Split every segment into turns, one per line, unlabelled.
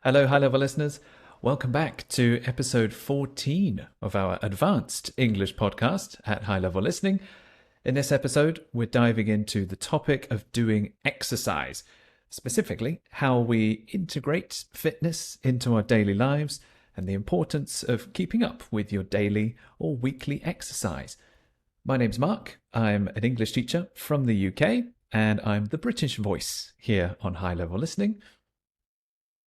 Hello, high level listeners. Welcome back to episode 14 of our advanced English podcast at High Level Listening. In this episode, we're diving into the topic of doing exercise, specifically how we integrate fitness into our daily lives and the importance of keeping up with your daily or weekly exercise. My name's Mark. I'm an English teacher from the UK, and I'm the British voice here on High Level Listening.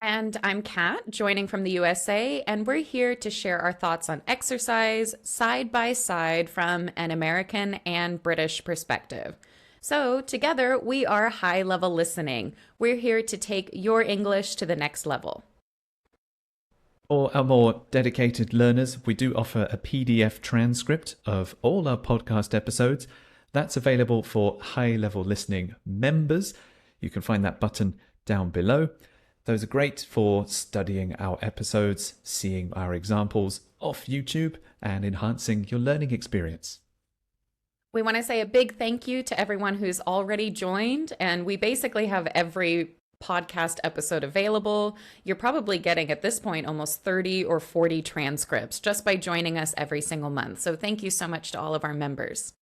And I'm Kat, joining from the USA, and we're here to share our thoughts on exercise side by side from an American and British perspective. So together, we are High Level Listening. We're here to take your English to the next level.
For our more dedicated learners, we do offer a PDF transcript of all our podcast episodes. That's available for High Level Listening members. You can find that button down below. Those are great for studying our episodes, seeing our examples off YouTube, and enhancing your learning experience.
We want to say a big thank you to everyone who's already joined, and we basically have every podcast episode available. You're probably getting at this point almost 30 or 40 transcripts just by joining us every single month. So thank you so much to all of our members.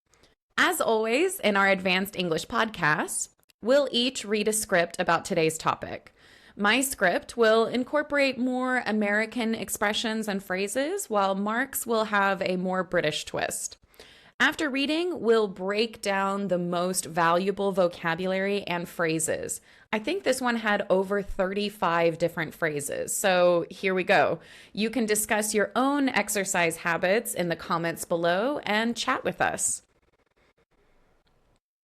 As always, in our Advanced English podcast, we'll each read a script about today's topic. My script will incorporate more American expressions and phrases, while Mark's will have a more British twist. After reading, we'll break down the most valuable vocabulary and phrases. I think this one had over 35 different phrases, so here we go. You can discuss your own exercise habits in the comments below and chat with us.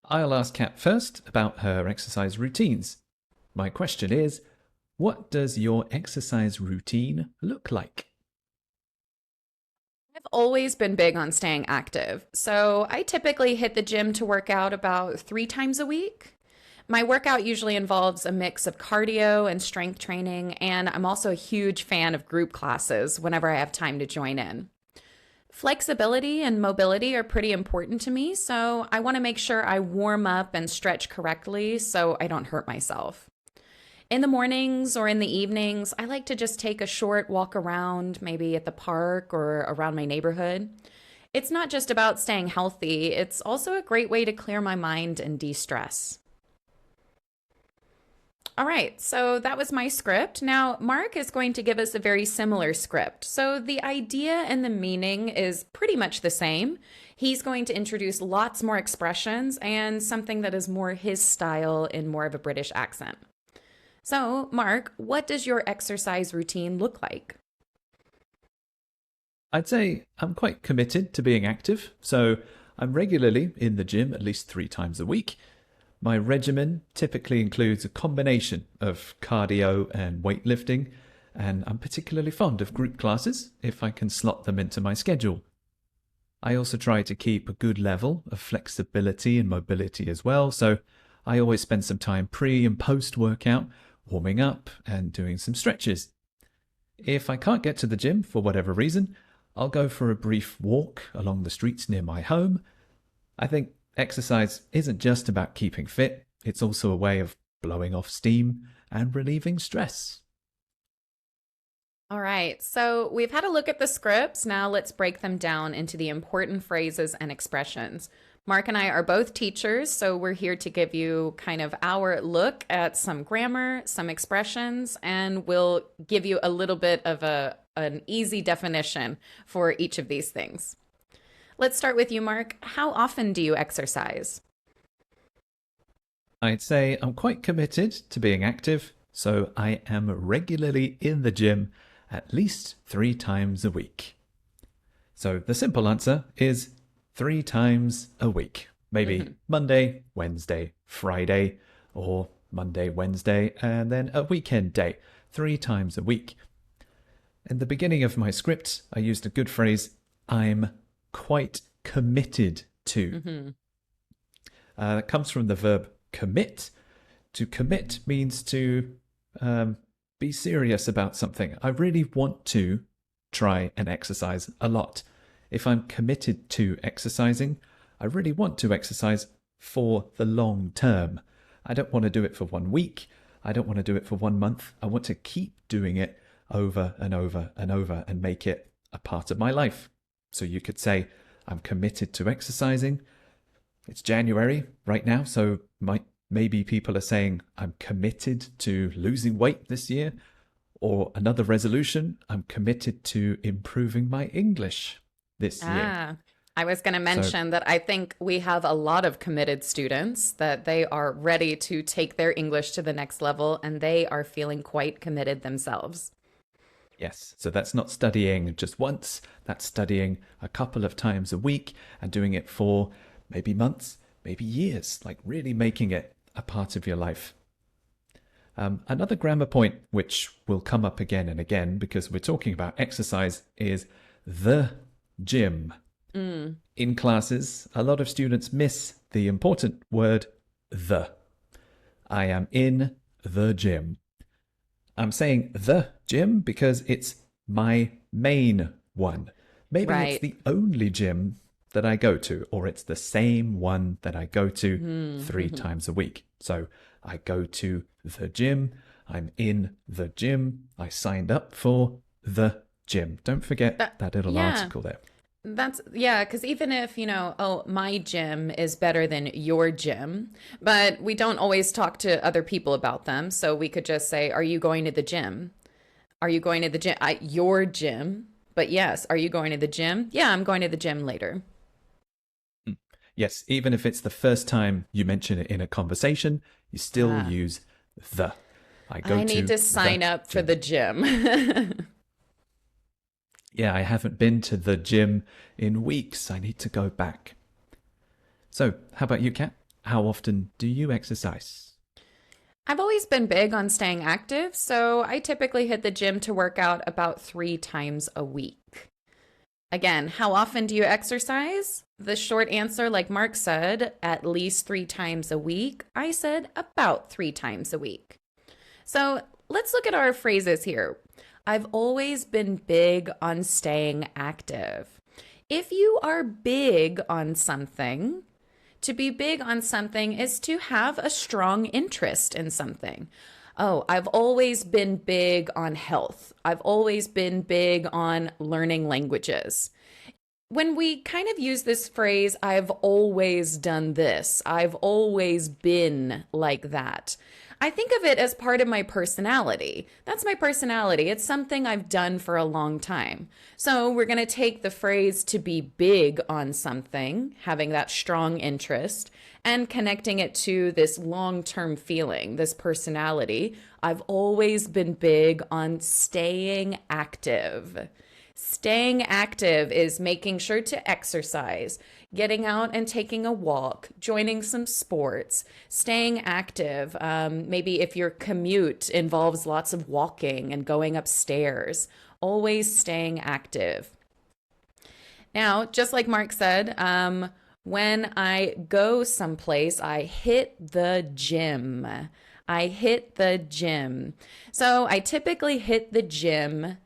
I'll ask Kat first about her exercise routines. My question is, what does your exercise routine look like?
I've always been big on staying active, so I typically hit the gym to work out about 3 times a week. My workout usually involves a mix of cardio and strength training, and I'm also a huge fan of group classes whenever I have time to join in. Flexibility and mobility are pretty important to me, so I want to make sure I warm up and stretch correctly so I don't hurt myself. In the mornings or in the evenings, I like to just take a short walk around, maybe at the park or around my neighborhood. It's not just about staying healthy, it's also a great way to clear my mind and de-stress. All right, so that was my script. Now, Mark is going to give us a very similar script. So the idea and the meaning is pretty much the same. He's going to introduce lots more expressions and something that is more his style in more of a British accent. So, Mark, what does your exercise routine look like?
I'd say I'm quite committed to being active, so I'm regularly in the gym at least 3 times a week. My regimen typically includes a combination of cardio and weightlifting, and I'm particularly fond of group classes if I can slot them into my schedule. I also try to keep a good level of flexibility and mobility as well, so I always spend some time pre and post workout warming up and doing some stretches. If I can't get to the gym for whatever reason, I'll go for a brief walk along the streets near my home. I think exercise isn't just about keeping fit, it's also a way of blowing off steam and relieving stress.
All right, so we've had a look at the scripts. Now let's break them down into the important phrases and expressions. Mark and I are both teachers, so we're here to give you kind of our look at some grammar, some expressions, and we'll give you a little bit of an easy definition for each of these things. Let's start with you, Mark. How often do you exercise?
I'd say I'm quite committed to being active, so I am regularly in the gym at least 3 times a week. So the simple answer is 3 times a week. Maybe Monday, Wednesday, Friday, or Monday, Wednesday, and then a weekend day. 3 times a week. In the beginning of my script, I used a good phrase, I'm quite committed to. That comes from the verb commit. To commit means to be serious about something. I really want to try and exercise a lot. If I'm committed to exercising, I really want to exercise for the long term. I don't want to do it for 1 week. I don't want to do it for 1 month. I want to keep doing it over and over and over and make it a part of my life. So you could say, I'm committed to exercising. It's January right now, so maybe people are saying, I'm committed to losing weight this year. Or another resolution, I'm committed to improving my English this year.
I was going to mention that I think we have a lot of committed students that they are ready to take their English to the next level, and they are feeling quite committed themselves.
Yes, so that's not studying just once, that's studying a couple of times a week and doing it for maybe months, maybe years, like really making it a part of your life. Another grammar point, which will come up again and again because we're talking about exercise, is the gym. In classes, a lot of students miss the important word the. I am in the gym. I'm saying the gym because it's my main one. Maybe it's the only gym that I go to, or it's the same one that I go to 3 times a week. So I go to the gym, I'm in the gym, I signed up for the gym. Don't forget that little article there.
Because even if, my gym is better than your gym, but we don't always talk to other people about them. So we could just say, are you going to the gym? Are you going to the gym? Your gym. But yes, are you going to the gym? Yeah, I'm going to the gym later.
Yes, even if it's the first time you mention it in a conversation, you still use the. I
need to sign up for the gym.
Yeah, I haven't been to the gym in weeks. I need to go back. So, how about you, Kat? How often do you exercise?
I've always been big on staying active, so I typically hit the gym to work out about 3 times a week. Again, how often do you exercise? The short answer, like Mark said, at least 3 times a week. I said about 3 times a week. So let's look at our phrases here. I've always been big on staying active. If you are big on something, to be big on something is to have a strong interest in something. Oh, I've always been big on health. I've always been big on learning languages. When we kind of use this phrase, I've always done this, I've always been like that, I think of it as part of my personality. That's my personality. It's something I've done for a long time. So we're going to take the phrase to be big on something, having that strong interest, and connecting it to this long-term feeling, this personality. I've always been big on staying active. Staying active is making sure to exercise, getting out and taking a walk, joining some sports, staying active. Maybe if your commute involves lots of walking and going upstairs, always staying active. Now, just like Mark said, when I go someplace, I hit the gym. I hit the gym. So I typically hit the gym.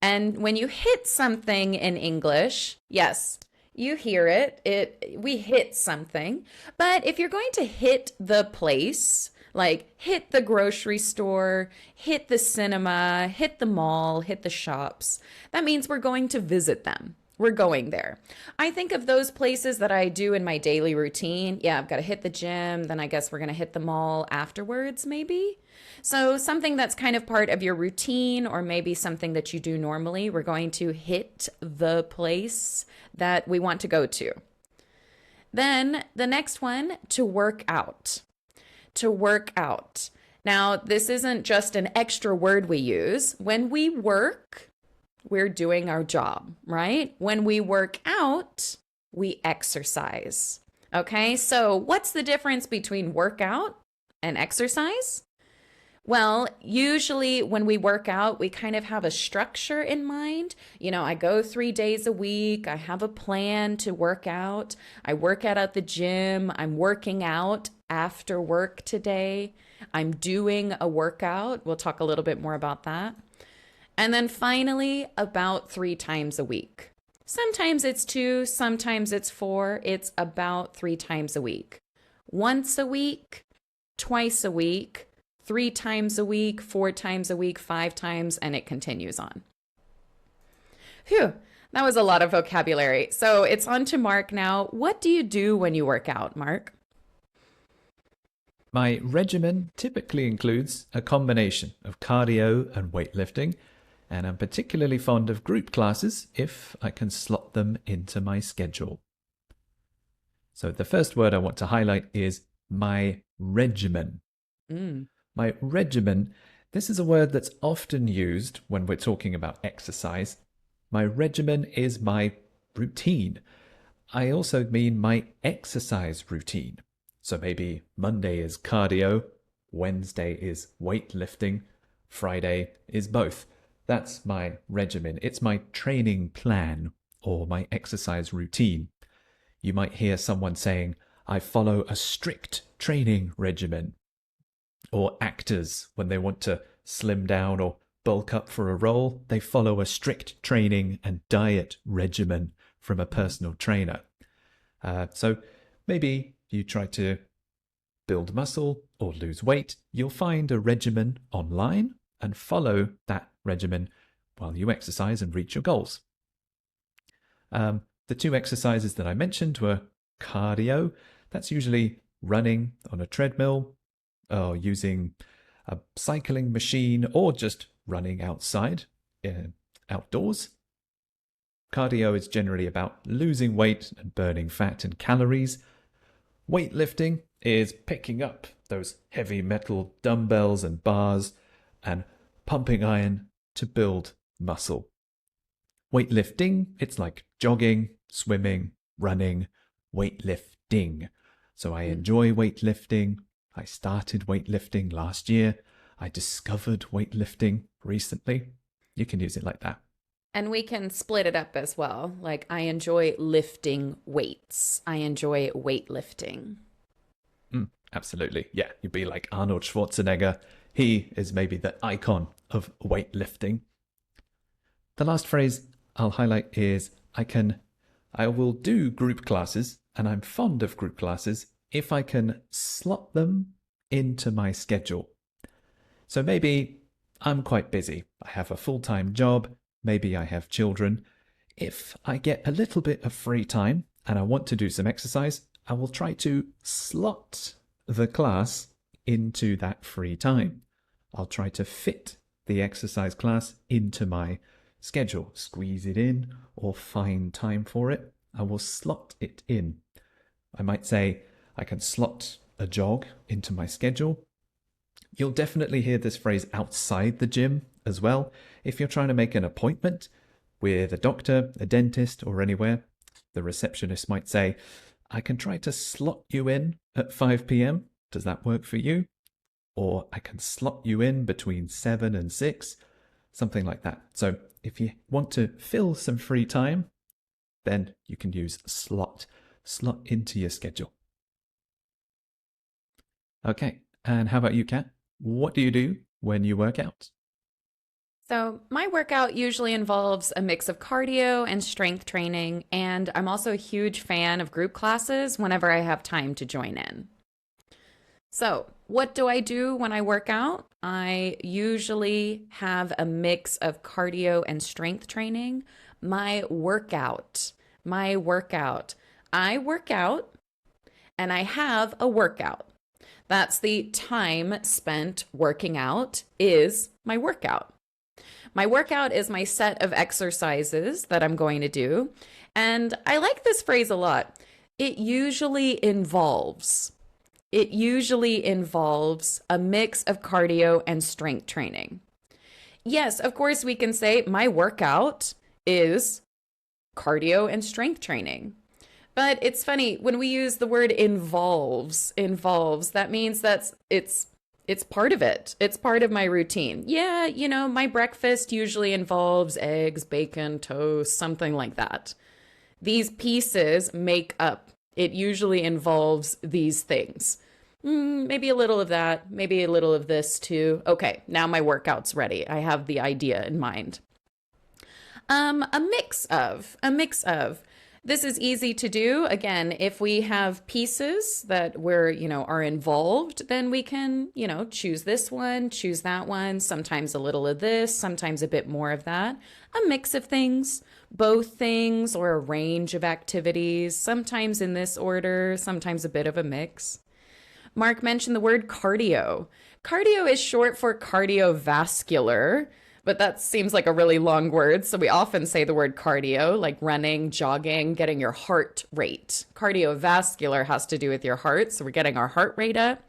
And when you hit something in English, yes, you hear it. We hit something. But if you're going to hit the place, like hit the grocery store, hit the cinema, hit the mall, hit the shops, that means we're going to visit them. We're going there. I think of those places that I do in my daily routine. Yeah, I've got to hit the gym. Then I guess we're going to hit the mall afterwards, maybe. So something that's kind of part of your routine, or maybe something that you do normally, we're going to hit the place that we want to go to. Then the next one, to work out. To work out. Now, this isn't just an extra word we use. When we work, we're doing our job, right? When we work out, we exercise. Okay, so what's the difference between workout and exercise? Well, usually when we work out, we kind of have a structure in mind. I go 3 days a week. I have a plan to work out. I work out at the gym. I'm working out after work today. I'm doing a workout. We'll talk a little bit more about that. And then finally, about 3 times a week. Sometimes it's 2, sometimes it's 4. It's about 3 times a week. Once a week, twice a week, 3 times a week, 4 times a week, 5 times, and it continues on. Phew, that was a lot of vocabulary. So it's on to Mark now. What do you do when you work out, Mark?
My regimen typically includes a combination of cardio and weightlifting, and I'm particularly fond of group classes if I can slot them into my schedule. So the first word I want to highlight is my regimen. My regimen, this is a word that's often used when we're talking about exercise. My regimen is my routine. I also mean my exercise routine. So maybe Monday is cardio, Wednesday is weightlifting, Friday is both. That's my regimen. It's my training plan or my exercise routine. You might hear someone saying, I follow a strict training regimen. Or actors, when they want to slim down or bulk up for a role, they follow a strict training and diet regimen from a personal trainer. So maybe you try to build muscle or lose weight, you'll find a regimen online and follow that regimen while you exercise and reach your goals. The 2 exercises that I mentioned were cardio. That's usually running on a treadmill or using a cycling machine or just running outside, outdoors. Cardio is generally about losing weight and burning fat and calories. Weightlifting is picking up those heavy metal dumbbells and bars and pumping iron to build muscle. Weightlifting, it's like jogging, swimming, running, weightlifting. So I enjoy weightlifting. I started weightlifting last year. I discovered weightlifting recently. You can use it like that.
And we can split it up as well. Like, I enjoy lifting weights. I enjoy weightlifting.
Absolutely. Yeah, you'd be like Arnold Schwarzenegger. He is maybe the icon of weightlifting. The last phrase I'll highlight is I will do group classes, and I'm fond of group classes if I can slot them into my schedule. So maybe I'm quite busy. I have a full-time job. Maybe I have children. If I get a little bit of free time and I want to do some exercise, I will try to slot the class into that free time. I'll try to fit the exercise class into my schedule, squeeze it in or find time for it. I will slot it in. I might say I can slot a jog into my schedule. You'll definitely hear this phrase outside the gym as well. If you're trying to make an appointment with a doctor, a dentist, or anywhere, the receptionist might say, I can try to slot you in at 5 p.m. Does that work for you? Or I can slot you in between 7 and 6, something like that. So if you want to fill some free time, then you can use slot into your schedule. Okay, and how about you, Kat? What do you do when you work out?
So my workout usually involves a mix of cardio and strength training, and I'm also a huge fan of group classes whenever I have time to join in. So what do I do when I work out? I usually have a mix of cardio and strength training. I work out. I work out and I have a workout. That's the time spent working out is my workout. My workout is my set of exercises that I'm going to do. And I like this phrase a lot. It usually involves a mix of cardio and strength training. Yes, of course, we can say my workout is cardio and strength training. But it's funny, when we use the word involves, that means it's part of it. It's part of my routine. Yeah, my breakfast usually involves eggs, bacon, toast, something like that. These pieces make up. It usually involves these things. Maybe a little of that, maybe a little of this too. Okay, now my workout's ready. I have the idea in mind. A mix of. This is easy to do. Again, if we have pieces that are involved, then we can, choose this one, choose that one, sometimes a little of this, sometimes a bit more of that, a mix of things, both things, or a range of activities, sometimes in this order, sometimes a bit of a mix. Mark mentioned the word cardio. Cardio is short for cardiovascular, but that seems like a really long word. So we often say the word cardio, like running, jogging, getting your heart rate. Cardiovascular has to do with your heart. So we're getting our heart rate up.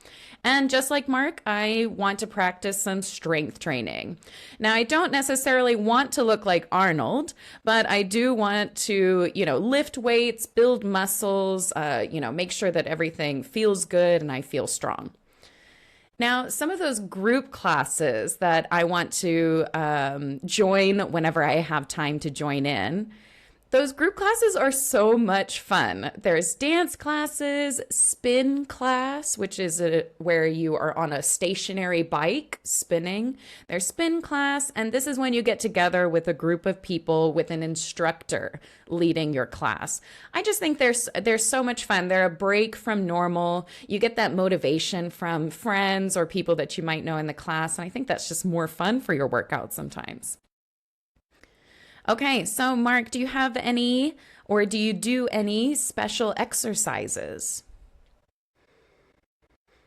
And just like Mark, I want to practice some strength training. Now, I don't necessarily want to look like Arnold, but I do want to, lift weights, build muscles, make sure that everything feels good and I feel strong. Now, some of those group classes that I want to join whenever I have time to join in, those group classes are so much fun. There's dance classes, spin class, which is where you are on a stationary bike spinning. There's spin class, and this is when you get together with a group of people with an instructor leading your class. I just think they're so much fun. They're a break from normal. You get that motivation from friends or people that you might know in the class, and I think that's just more fun for your workout sometimes. Okay, so Mark, do you have any, or do you do any special exercises?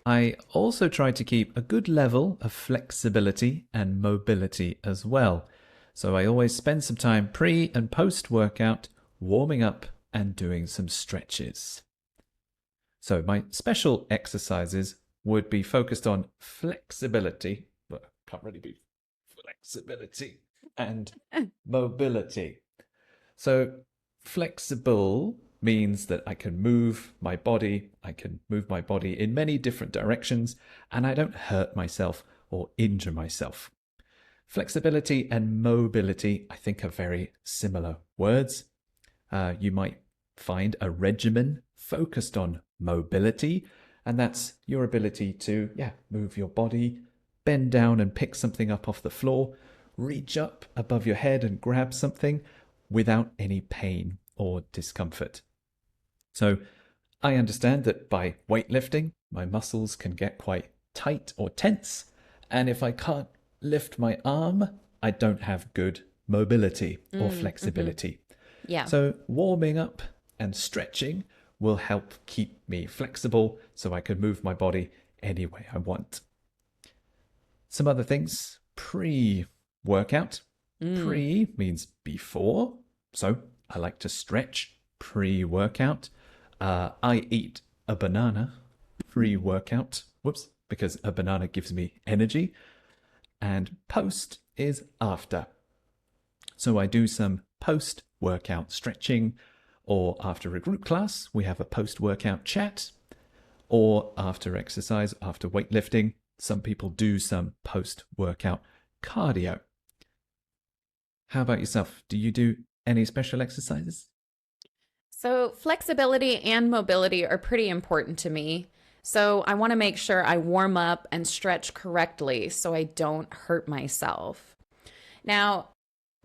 I also try to keep a good level of flexibility and mobility as well. So I always spend some time pre and post workout warming up and doing some stretches. So my special exercises would be focused on flexibility, but can't really be flexibility, and mobility. So flexible means that I can move my body. I can move my body in many different directions, and I don't hurt myself or injure myself. Flexibility and mobility, I think, are very similar words. You might find a regimen focused on mobility, and that's your ability to, move your body, bend down and pick something up off the floor, reach up above your head and grab something without any pain or discomfort. So I understand that by weightlifting, my muscles can get quite tight or tense, and if I can't lift my arm, I don't have good mobility or flexibility.
Mm-hmm. Yeah.
So warming up and stretching will help keep me flexible so I can move my body any way I want. Some other things, pre-workout. Pre means before. So I like to stretch pre-workout. I eat a banana pre-workout. Because a banana gives me energy. And post is after. So I do some post-workout stretching, or after a group class, we have a post-workout chat, or after exercise, after weightlifting, some people do some post-workout cardio. How about yourself? Do you do any special exercises?
So flexibility and mobility are pretty important to me. So I want to make sure I warm up and stretch correctly so I don't hurt myself. Now,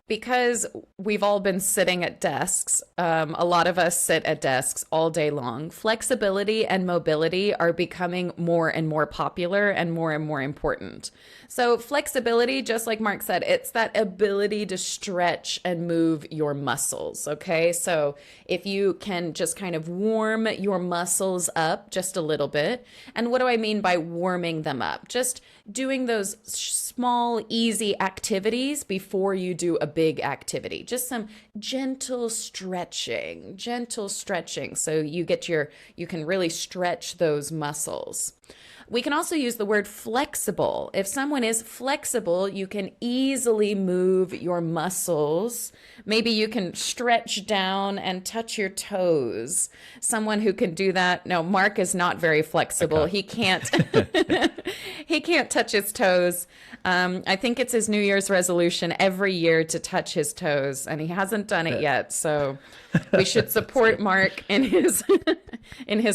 because we've all been sitting at desks, a lot of us sit at desks all day long. Flexibility and mobility are becoming more and more popular and more important. So flexibility, just like Mark said, it's that ability to stretch and move your muscles, okay? So if you can just kind of warm your muscles up just a little bit. And what do I mean by warming them up? Just doing those small, easy activities before you do a big activity. Just some gentle stretching. So you can really stretch those muscles. We can also use the word flexible. If someone is flexible, you can easily move your muscles. Maybe you can stretch down and touch your toes. Someone who can do that. No, Mark is not very flexible. He can't. He can't touch his toes. I think it's his New Year's resolution every year to touch his toes, and he hasn't done it yet. So we should support Mark in his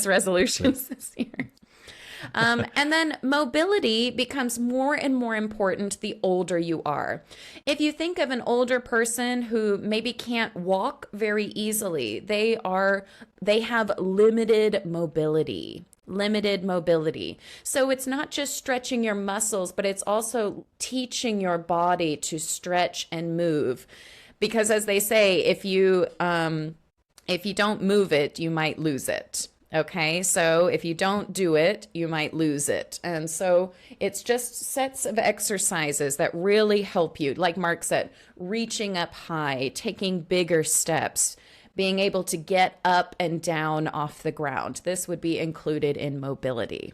resolutions this year. And then mobility becomes more and more important the older you are. If you think of an older person who maybe can't walk very easily, they have limited mobility. Limited mobility. So it's not just stretching your muscles, but it's also teaching your body to stretch and move. Because as they say, if you don't move it, you might lose it. Okay, so if you don't do it, you might lose it. And so it's just sets of exercises that really help you. Like Mark said, reaching up high, taking bigger steps, being able to get up and down off the ground. This would be included in mobility.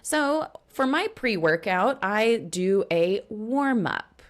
So for my pre-workout, I do a warm-up.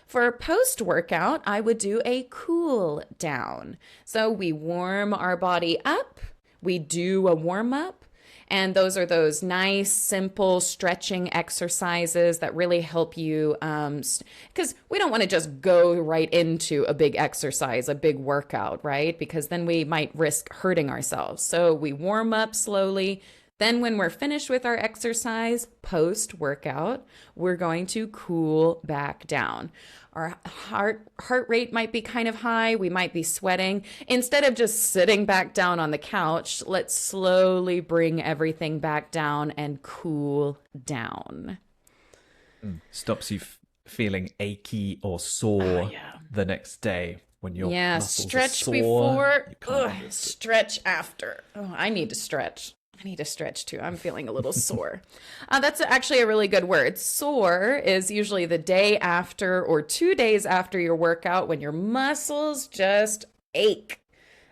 For post-workout, I would do a cool down. So we warm our body up, we do a warm-up, and those are those nice, simple stretching exercises that really help you, because we don't want to just go right into a big exercise, a big workout, right? Because then we might risk hurting ourselves. So we warm up slowly. Then when we're finished with our exercise, post-workout, we're going to cool back down. Our heart rate might be kind of high. We might be sweating. Instead of just sitting back down on the couch, let's slowly bring everything back down and cool down.
Stops you feeling achy or sore the next day when your muscles
stretch
are sore.
Before, stretch after. Oh, I need to stretch. I need to stretch too. I'm feeling a little sore. That's actually a really good word. Sore is usually the day after or 2 days after your workout when your muscles just ache.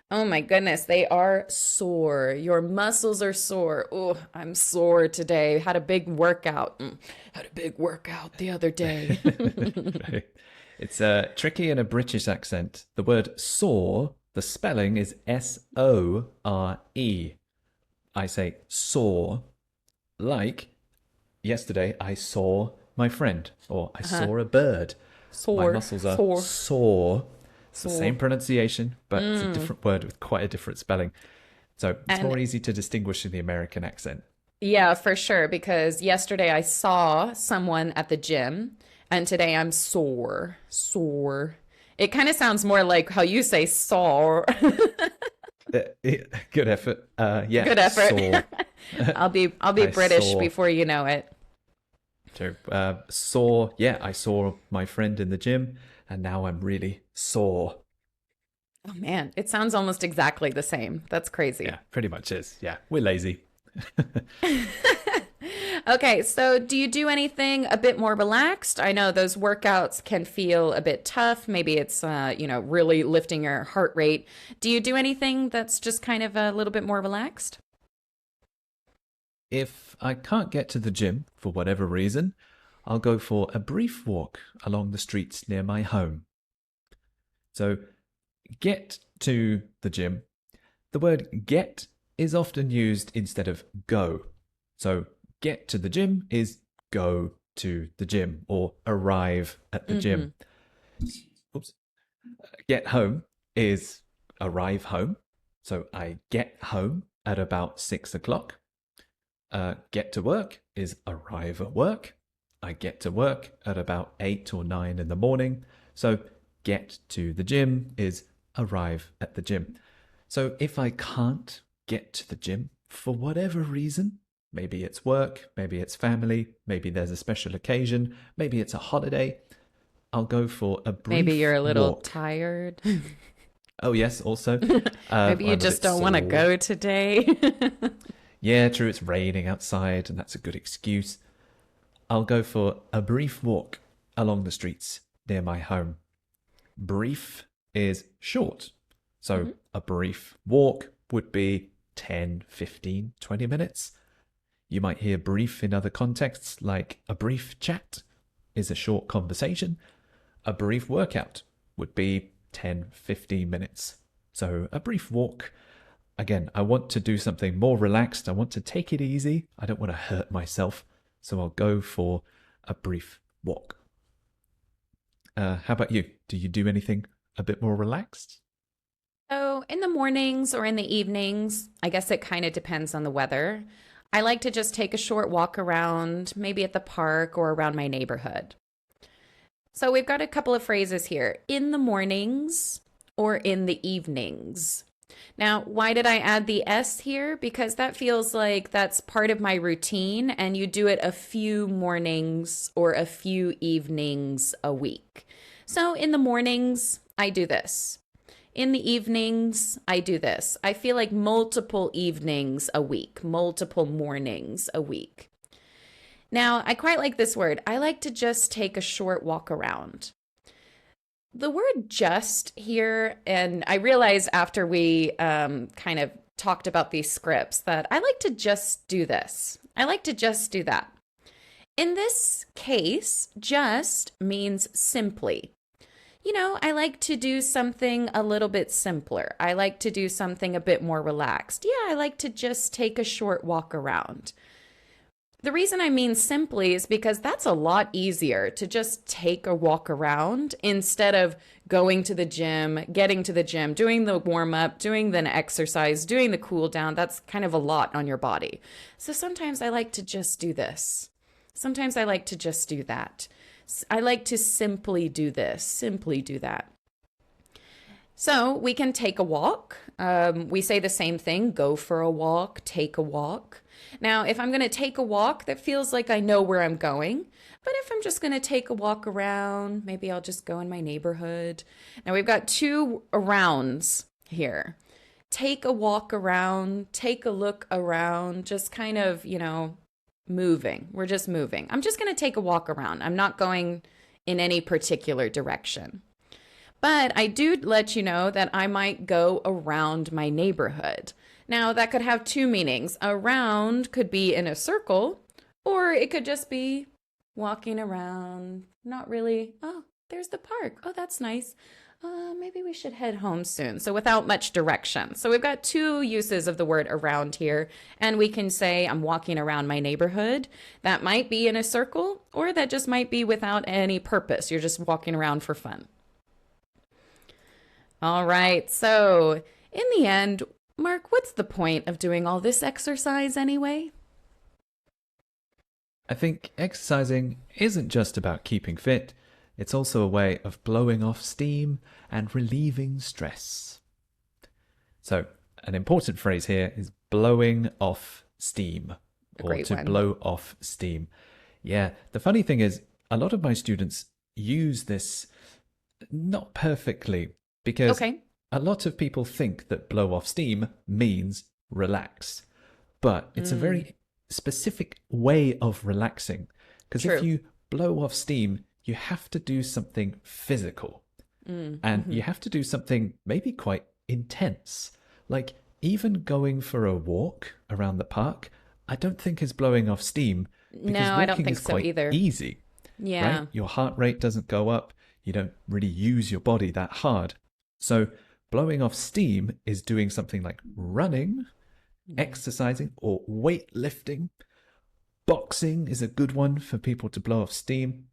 Oh my goodness, they are sore. Your muscles are sore. Oh, I'm sore today. Had a big workout. Had a big workout the other day.
It's tricky in a British accent. The word sore, the spelling is S-O-R-E. I say sore, like yesterday I saw my friend, or I saw a bird.
Sore.
My muscles are sore. It's the same pronunciation, but it's a different word with quite a different spelling. So it's more easy to distinguish in the American accent.
Yeah, for sure. Because yesterday I saw someone at the gym, and today I'm sore. Sore. It kind of sounds more like how you say sore.
Good effort. Yeah.
Good effort.
Sore.
I'll be British before you know it.
So I saw my friend in the gym, and now I'm really sore.
Oh man, it sounds almost exactly the same. That's crazy.
Yeah, pretty much is. Yeah, we're lazy.
Okay, so do you do anything a bit more relaxed? I know those workouts can feel a bit tough. Maybe it's, really lifting your heart rate. Do you do anything that's just kind of a little bit more relaxed?
If I can't get to the gym for whatever reason, I'll go for a brief walk along the streets near my home. So, get to the gym. The word get is often used instead of go. So, get to the gym is go to the gym or arrive at the gym. Oops. Get home is arrive home. So I get home at about 6 o'clock. Get to work is arrive at work. I get to work at about 8 or 9 in the morning. So get to the gym is arrive at the gym. So if I can't get to the gym for whatever reason, maybe it's work, maybe it's family, maybe there's a special occasion, maybe it's a holiday, I'll go for a brief
Maybe you're a little
walk.
tired.
Oh, yes, also.
Maybe you just don't want to go today.
Yeah, true, it's raining outside, and that's a good excuse. I'll go for a brief walk along the streets near my home. Brief is short. So a brief walk would be 10, 15, 20 minutes. You might hear brief in other contexts, like a brief chat is a short conversation. A brief workout would be 10, 15 minutes. So a brief walk. Again, I want to do something more relaxed. I want to take it easy. I don't want to hurt myself. So I'll go for a brief walk. How about you? Do you do anything a bit more relaxed?
So, in the mornings or in the evenings, I guess it kind of depends on the weather. I like to just take a short walk around, maybe at the park or around my neighborhood. So, we've got a couple of phrases here in the mornings or in the evenings. Now, why did I add the S here? Because that feels like that's part of my routine, and you do it a few mornings or a few evenings a week. So, in the mornings, I do this. In the evenings, I do this. I feel like multiple evenings a week, multiple mornings a week. Now, I quite like this word. I like to just take a short walk around. The word just here, and I realized after we kind of talked about these scripts that I like to just do this. I like to just do that. In this case, just means simply. You know, I like to do something a little bit simpler. I like to do something a bit more relaxed. Yeah, I like to just take a short walk around. The reason I mean simply is because that's a lot easier to just take a walk around instead of going to the gym, getting to the gym, doing the warm up, doing the exercise, doing the cool down. That's kind of a lot on your body. So sometimes I like to just do this. Sometimes I like to just do that. I like to simply do this, simply do that. So we can take a walk. We say the same thing, go for a walk, take a walk. Now, if I'm going to take a walk, that feels like I know where I'm going. But if I'm just going to take a walk around, maybe I'll just go in my neighborhood. Now, we've got two arounds here. Take a walk around, take a look around, just kind of, moving. We're just moving. I'm just going to take a walk around. I'm not going in any particular direction. But I do let you know that I might go around my neighborhood. Now, that could have two meanings. Around could be in a circle, or it could just be walking around, not really, oh, there's the park. Oh, that's nice. Maybe we should head home soon. So without much direction. So we've got two uses of the word around here. And we can say I'm walking around my neighborhood. That might be in a circle, or that just might be without any purpose. You're just walking around for fun. All right. So in the end, Mark, what's the point of doing all this exercise anyway?
I think exercising isn't just about keeping fit. It's also a way of blowing off steam and relieving stress. So, an important phrase here is blowing off steam, or to blow off steam. Yeah, the funny thing is, a lot of my students use this not perfectly because a lot of people think that blow off steam means relax. But it's a very specific way of relaxing. Because if you blow off steam, you have to do something physical. And you have to do something maybe quite intense. Like even going for a walk around the park, I don't think is blowing off steam. Because
no, I don't think
is quite
so either.
Easy.
Yeah.
Right? Your heart rate doesn't go up. You don't really use your body that hard. So blowing off steam is doing something like running, exercising, or weightlifting. Boxing is a good one for people to blow off steam.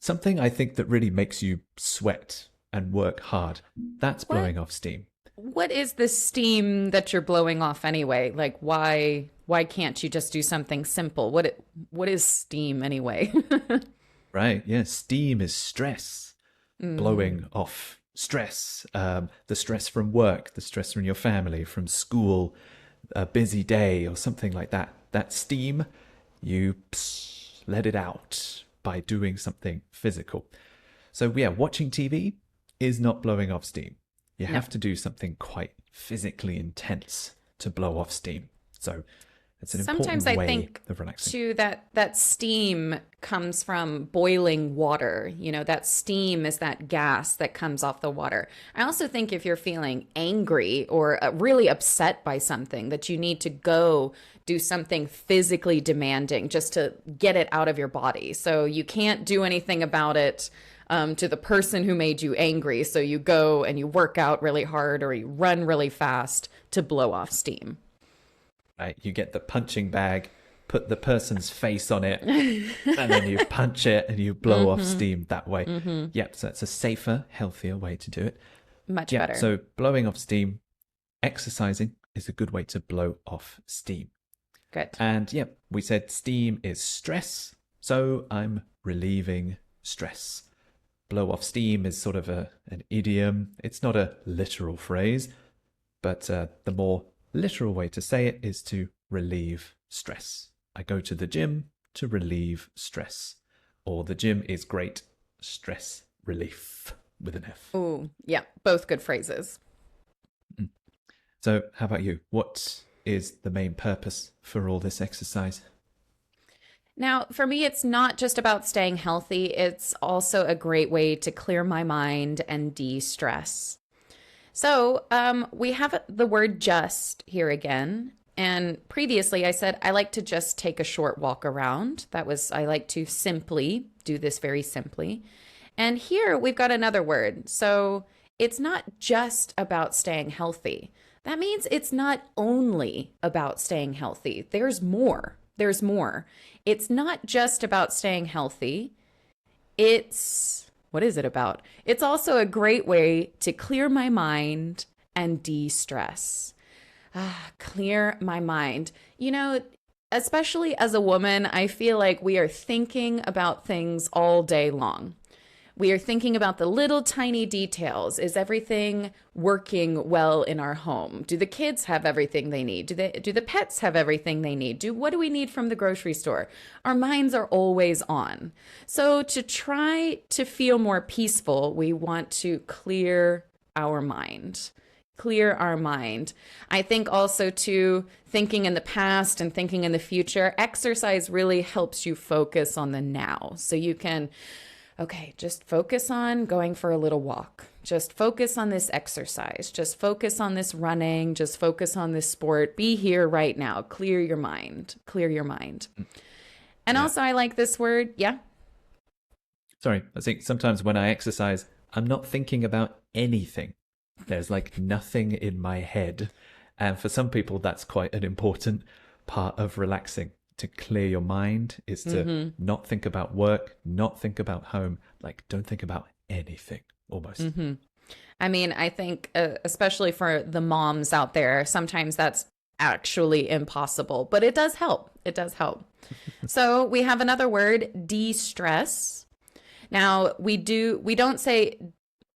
Something I think that really makes you sweat and work hard. That's blowing off steam.
What is the steam that you're blowing off anyway? Like why can't you just do something simple? What is steam anyway?
Right, yeah, steam is stress. Blowing off stress. The stress from work, the stress from your family, from school, a busy day or something like that. That steam, you let it out by doing something physical. So yeah, watching TV is not blowing off steam. You have to do something quite physically intense to blow off steam. So it's an
Sometimes
important
I
way
think
of relaxing.
too that steam comes from boiling water. That steam is that gas that comes off the water. I also think if you're feeling angry or really upset by something, that you need to go do something physically demanding just to get it out of your body. So you can't do anything about it to the person who made you angry. So you go and you work out really hard or you run really fast to blow off steam.
Right, you get the punching bag, put the person's face on it, and then you punch it and you blow off steam that way. Yep, so it's a safer, healthier way to do it.
Much
Yeah,
better.
so blowing off steam, exercising is a good way to blow off steam.
Good.
And yeah, we said steam is stress, so I'm relieving stress. Blow off steam is sort of an idiom. It's not a literal phrase, but the more literal way to say it is to relieve stress. I go to the gym to relieve stress. Or the gym is great stress relief with an F.
Ooh, yeah, both good phrases.
So how about you? What is the main purpose for all this exercise?
Now, for me, it's not just about staying healthy. It's also a great way to clear my mind and de-stress. So we have the word just here again. And previously I said I like to just take a short walk around. I like to simply do this very simply. And here we've got another word. So it's not just about staying healthy. That means it's not only about staying healthy. There's more. There's more. It's not just about staying healthy. What is it about? It's also a great way to clear my mind and de-stress. Clear my mind. You know, especially as a woman, I feel like we are thinking about things all day long. We are thinking about the little tiny details. Is everything working well in our home? Do the kids have everything they need? Do the pets have everything they need? What do we need from the grocery store? Our minds are always on. So to try to feel more peaceful, we want to clear our mind. Clear our mind. I think also too, thinking in the past and thinking in the future, exercise really helps you focus on the now. So you can just focus on going for a little walk. Just focus on this exercise. Just focus on this running. Just focus on this sport. Be here right now. Clear your mind. Clear your mind. And also, I like this word. Yeah.
Sorry, I think sometimes when I exercise, I'm not thinking about anything. There's like nothing in my head. And for some people, that's quite an important part of relaxing. To clear your mind is to not think about work, not think about home, like don't think about anything almost.
I mean, I think especially for the moms out there, sometimes that's actually impossible, but it does help. It does help. So we have another word, de-stress. Now we don't say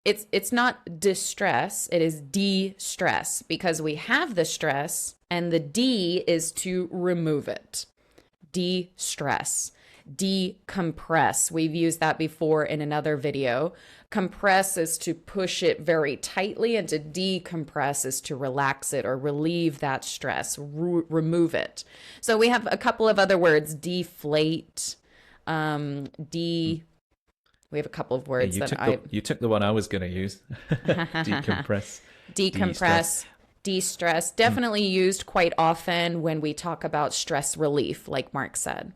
it's not distress, it is de-stress because we have the stress and the D is to remove it. De-stress, decompress. We've used that before in another video. Compress is to push it very tightly, and to decompress is to relax it or relieve that stress, remove it. So we have a couple of other words, deflate, we have a couple of words
you took the one I was going to use. Decompress.
Decompress. De-stress, definitely used quite often when we talk about stress relief, like Mark said.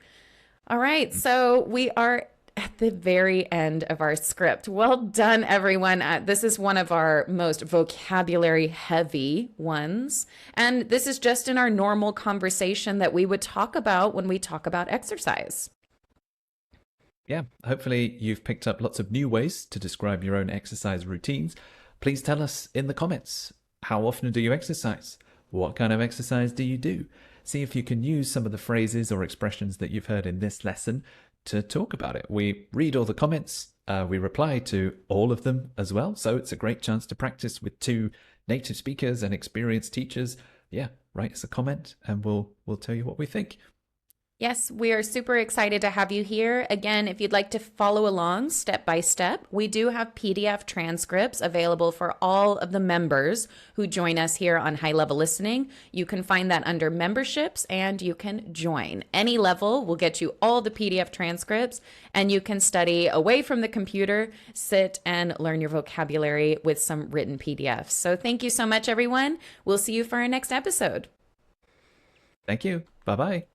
All right, so we are at the very end of our script. Well done, everyone. This is one of our most vocabulary heavy ones. And this is just in our normal conversation that we would talk about when we talk about exercise.
Yeah, hopefully you've picked up lots of new ways to describe your own exercise routines. Please tell us in the comments. How often do you exercise? What kind of exercise do you do? See if you can use some of the phrases or expressions that you've heard in this lesson to talk about it. We read all the comments. We reply to all of them as well. So it's a great chance to practice with two native speakers and experienced teachers. Yeah, write us a comment and we'll tell you what we think.
Yes, we are super excited to have you here. Again, if you'd like to follow along step by step, we do have PDF transcripts available for all of the members who join us here on High Level Listening. You can find that under memberships and you can join. Any level will get you all the PDF transcripts and you can study away from the computer, sit and learn your vocabulary with some written PDFs. So thank you so much, everyone. We'll see you for our next episode.
Thank you. Bye-bye.